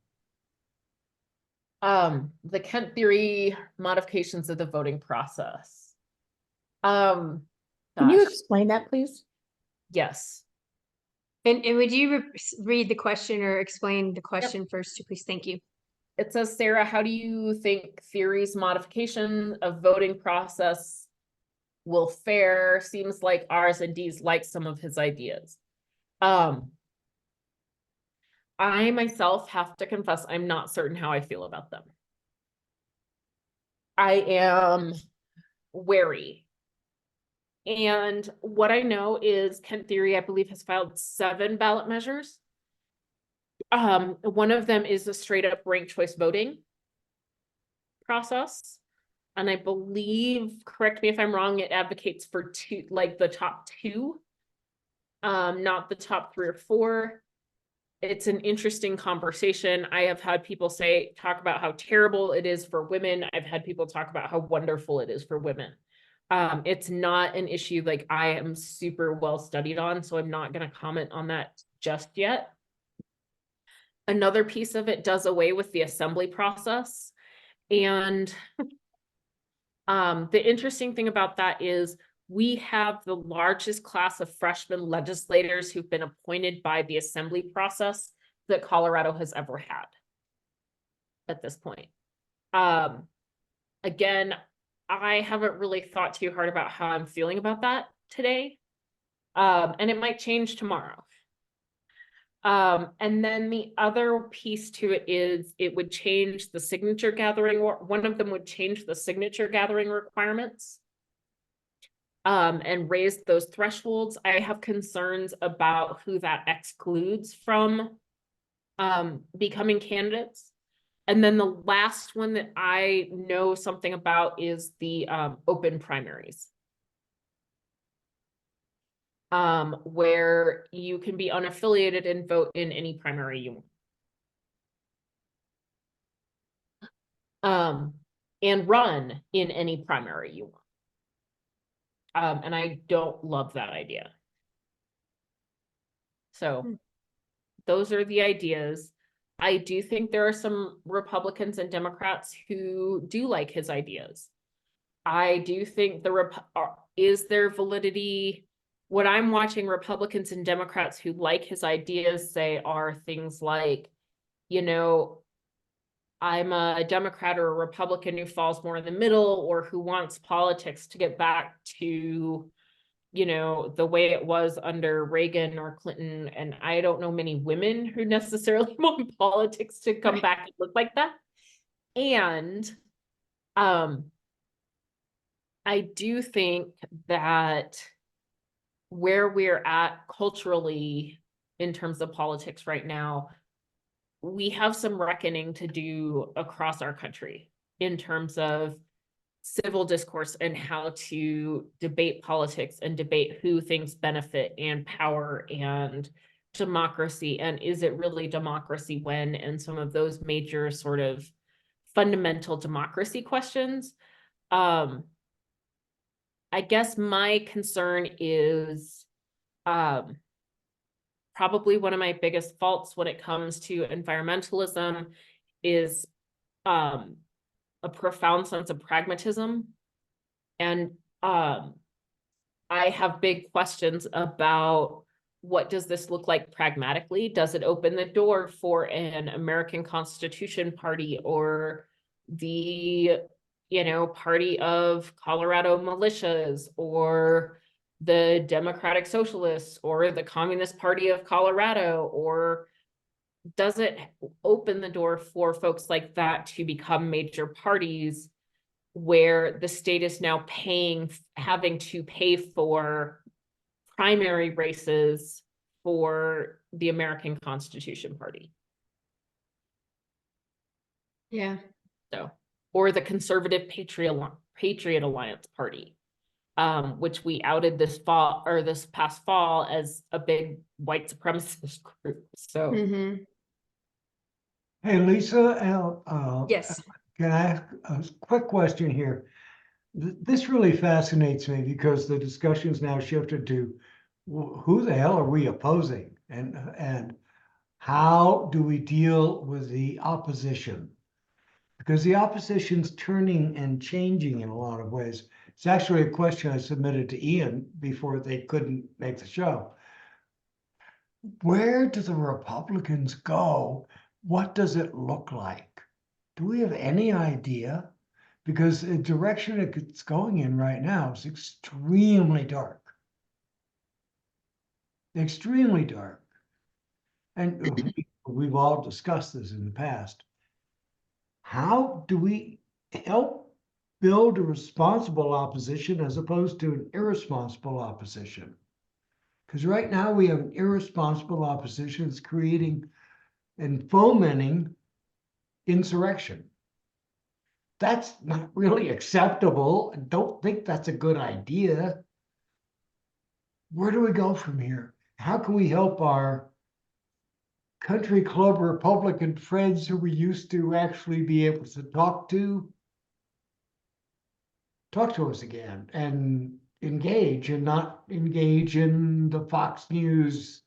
The Kent theory modifications of the voting process. Can you Gosh, explain that, please? yes. And would you read the question or explain the question first, please? Thank you. It says, Sarah, how do you think theory's modification of voting process will fare? Seems like R's and D's like some of his ideas. I myself have to confess, I'm not certain how I feel about them. I am wary. And what I know is Kent Theory, I believe, has filed 7 ballot measures. One of them is a straight up ranked choice voting process. And I believe, correct me if I'm wrong, it advocates for 2, like the top 2, not the top 3 or 4. It's an interesting conversation. I have had people talk about how terrible it is for women. I've had people talk about how wonderful it is for women. It's not an issue like I am super well studied on, so I'm not going to comment on that just yet. Another piece of it does away with the assembly process. And the interesting thing about that is we have the largest class of freshman legislators who've been appointed by the assembly process that Colorado has ever had at this point. Again, I haven't really thought too hard about how I'm feeling about that today. And it might change tomorrow. And then the other piece to it is it would change the signature gathering, or one of them would change the signature gathering requirements. And raise those thresholds. I have concerns about who that excludes from becoming candidates. And then the last one that I know something about is the open primaries. Where you can be unaffiliated and vote in any primary you want. And run in any primary you want. And I don't love that idea. So those are the ideas. I do think there are some Republicans and Democrats who do like his ideas. I do think is there validity? What I'm watching Republicans and Democrats who like his ideas say are things like, you know, I'm a Democrat or a Republican who falls more in the middle, or who wants politics to get back to, you know, the way it was under Reagan or Clinton. And I don't know many women who necessarily want politics to come back and look like that. And I do think that where we're at culturally in terms of politics right now, we have some reckoning to do across our country in terms of civil discourse and how to debate politics and debate who things benefit and power and democracy. And is it really democracy when, and some of those major sort of fundamental democracy questions. I guess my concern is probably one of my biggest faults when it comes to environmentalism is a profound sense of pragmatism. And I have big questions about what does this look like pragmatically? Does it open the door for an American Constitution Party or the, you know, Party of Colorado Militias or the Democratic Socialists or the Communist Party of Colorado? Or does it open the door for folks like that to become major parties where the state is now having to pay for primary races for the American Constitution Party? Yeah. So, or the Conservative Patriot Alliance Party. which we outed this fall or this past fall as a big white supremacist group. So Mhm. Hey, Lisa, Yes. can I ask a quick question here? This really fascinates me because the discussion's now shifted to who the hell are we opposing? And how do we deal with the opposition? Because the opposition's turning and changing in a lot of ways. It's actually a question I submitted to Ian before they couldn't make the show. Where do the Republicans go? What does it look like? Do we have any idea? Because the direction it's going in right now is extremely dark. Extremely dark. And we've all discussed this in the past. How do we help build a responsible opposition as opposed to an irresponsible opposition? Because right now we have an irresponsible opposition that's creating and fomenting insurrection. That's not really acceptable. I don't think that's a good idea. Where do we go from here? How can we help our country club Republican friends who we used to actually be able to talk to us again and engage and not engage in the Fox News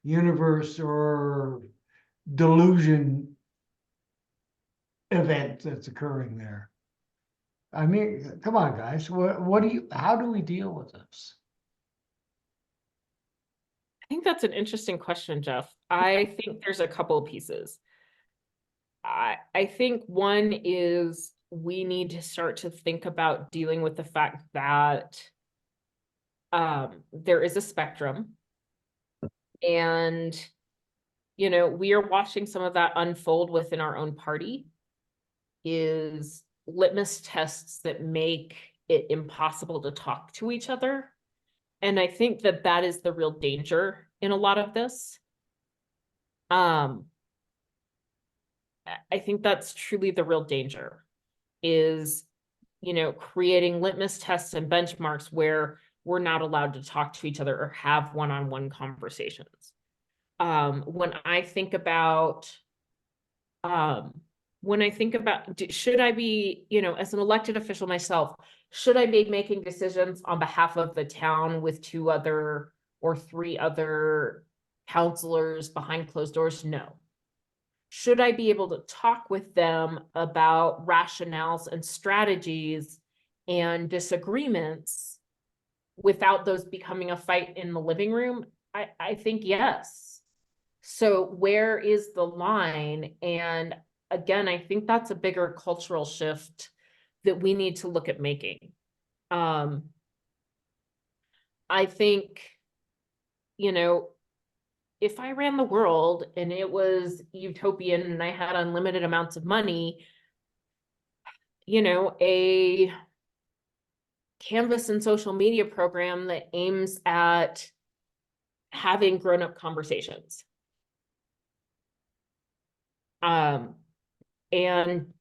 universe or delusion event that's occurring there? I mean, come on, guys. How do we deal with this? I think that's an interesting question, Jeff. I think there's a couple of pieces. I think one is we need to start to think about dealing with the fact that there is a spectrum, and we are watching some of that unfold within our own party. Is litmus tests that make it impossible to talk to each other. And I think that that is the real danger in a lot of this. I think that's truly the real danger is, creating litmus tests and benchmarks where we're not allowed to talk to each other or have one-on-one conversations. When I think about, should I be, as an elected official myself, should I be making decisions on behalf of the town with 2 other or 3 other counselors behind closed doors? No. Should I be able to talk with them about rationales and strategies and disagreements without those becoming a fight in the living room? I think yes. So where is the line? And again, I think that's a bigger cultural shift that we need to look at making. I think, if I ran the world and it was utopian and I had unlimited amounts of money, a Canvas and social media program that aims at having grown-up conversations. And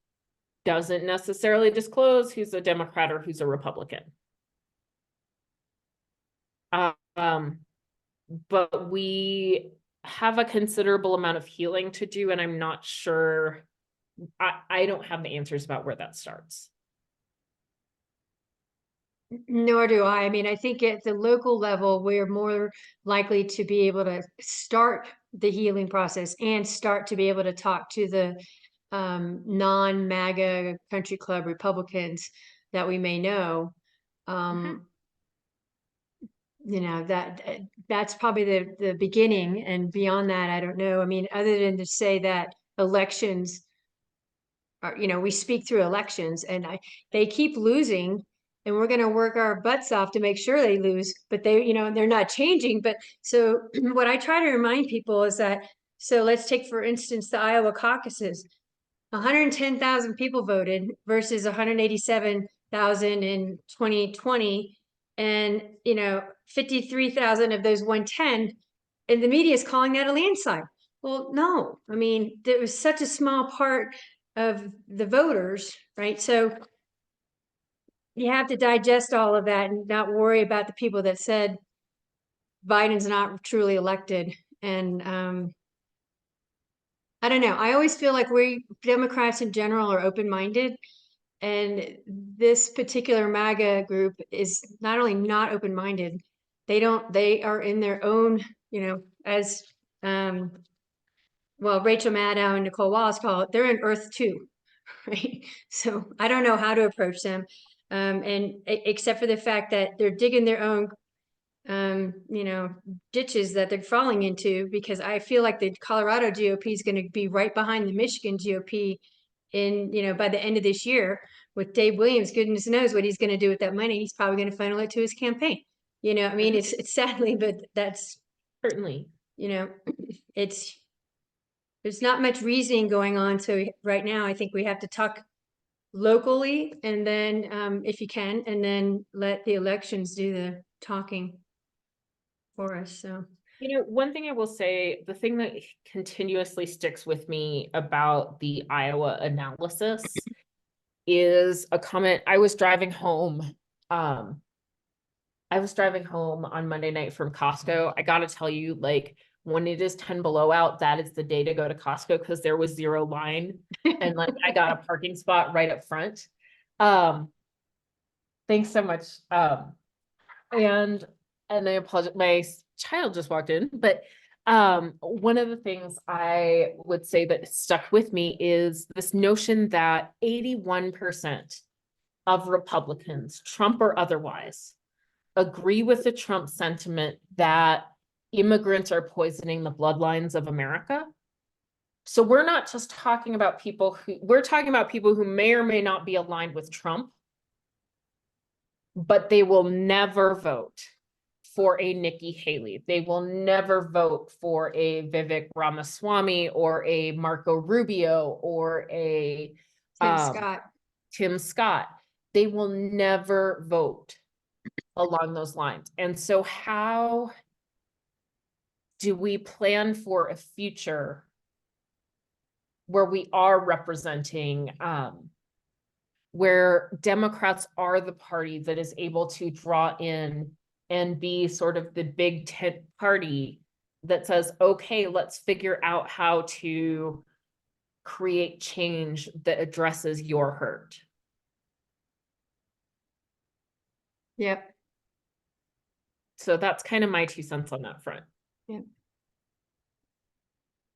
doesn't necessarily disclose who's a Democrat or who's a Republican. But we have a considerable amount of healing to do, and I'm not sure, I don't have the answers about where that starts. Nor do I. I mean, I think at the local level, we're more likely to be able to start the healing process and start to be able to talk to the non-MAGA country club Republicans that we may know. That's probably the beginning, and beyond that, I don't know. I mean, other than to say that elections are, we speak through elections, and they keep losing, and we're going to work our butts off to make sure they lose, but they're not changing. But so what I try to remind people is that, so let's take, for instance, the Iowa caucuses. 110,000 people voted versus 187,000 in 2020. And, 53,000 of those 110, and the media is calling that a landslide. Well, no, I mean, there was such a small part of the voters, right? So you have to digest all of that and not worry about the people that said Biden's not truly elected. And I don't know. I always feel like we Democrats in general are open-minded. And this particular MAGA group is not only not open-minded, they are in their own, as well, Rachel Maddow and Nicole Wallace call it, they're in Earth 2, right? So I don't know how to approach them. Except for the fact that they're digging their own ditches that they're falling into, because I feel like the Colorado GOP is going to be right behind the Michigan GOP by the end of this year with Dave Williams. Goodness knows what he's going to do with that money. He's probably going to funnel it to his campaign. I mean, it's sadly, but that's Certainly. There's not much reasoning going on. So right now, I think we have to talk locally, and then if you can, and then let the elections do the talking for us. So One thing I will say, the thing that continuously sticks with me about the Iowa analysis is a comment. I was driving home on Monday night from Costco. I gotta tell you, like, when it is 10 below out, that is the day to go to Costco, because there was zero line and like I got a parking spot right up front. Thanks so much. And I apologize, my child just walked in, but one of the things I would say that stuck with me is this notion that 81% of Republicans, Trump or otherwise, agree with the Trump sentiment that immigrants are poisoning the bloodlines of America. So we're not just talking about we're talking about people who may or may not be aligned with Trump, but they will never vote for a Nikki Haley. They will never vote for a Vivek Ramaswamy or a Marco Rubio or a Tim Scott. They will never vote along those lines. And so how do we plan for a future where we are representing, where Democrats are the party that is able to draw in and be sort of the big tent party that says, okay, let's figure out how to create change that addresses your hurt. Yep. So that's kind of my 2 cents on that front. Yep.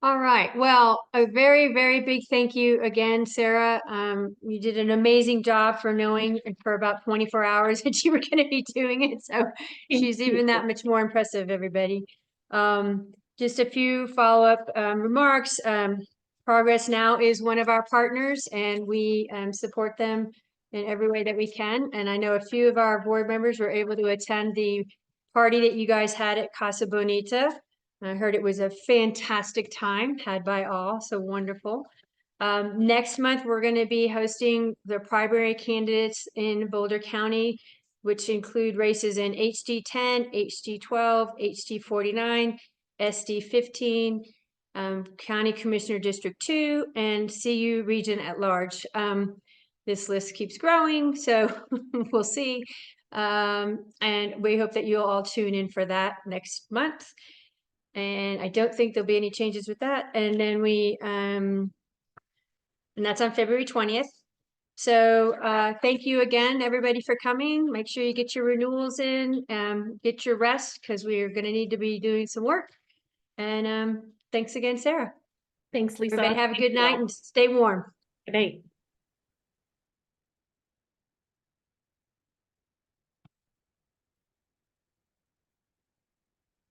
All right. Well, a very, very big thank you again, Sarah. You did an amazing job for knowing for about 24 hours that you were going to be doing it. So she's even that much more impressive, everybody. Just a few follow-up remarks. Progress Now is one of our partners, and we support them in every way that we can. And I know a few of our board members were able to attend the party that you guys had at Casa Bonita. I heard it was a fantastic time had by all, so wonderful. Next month, we're going to be hosting the primary candidates in Boulder County, which include races in HD10, HD12, HD49, SD15, County Commissioner District 2, and CU Region at Large. This list keeps growing, so we'll see. And we hope that you'll all tune in for that next month. And I don't think there'll be any changes with that. And then and that's on February 20th. So thank you again, everybody, for coming. Make sure you get your renewals in, get your rest, because we're going to need to be doing some work. And thanks again, Sarah. Thanks, Lisa. Everybody have a good night and stay warm. Good night.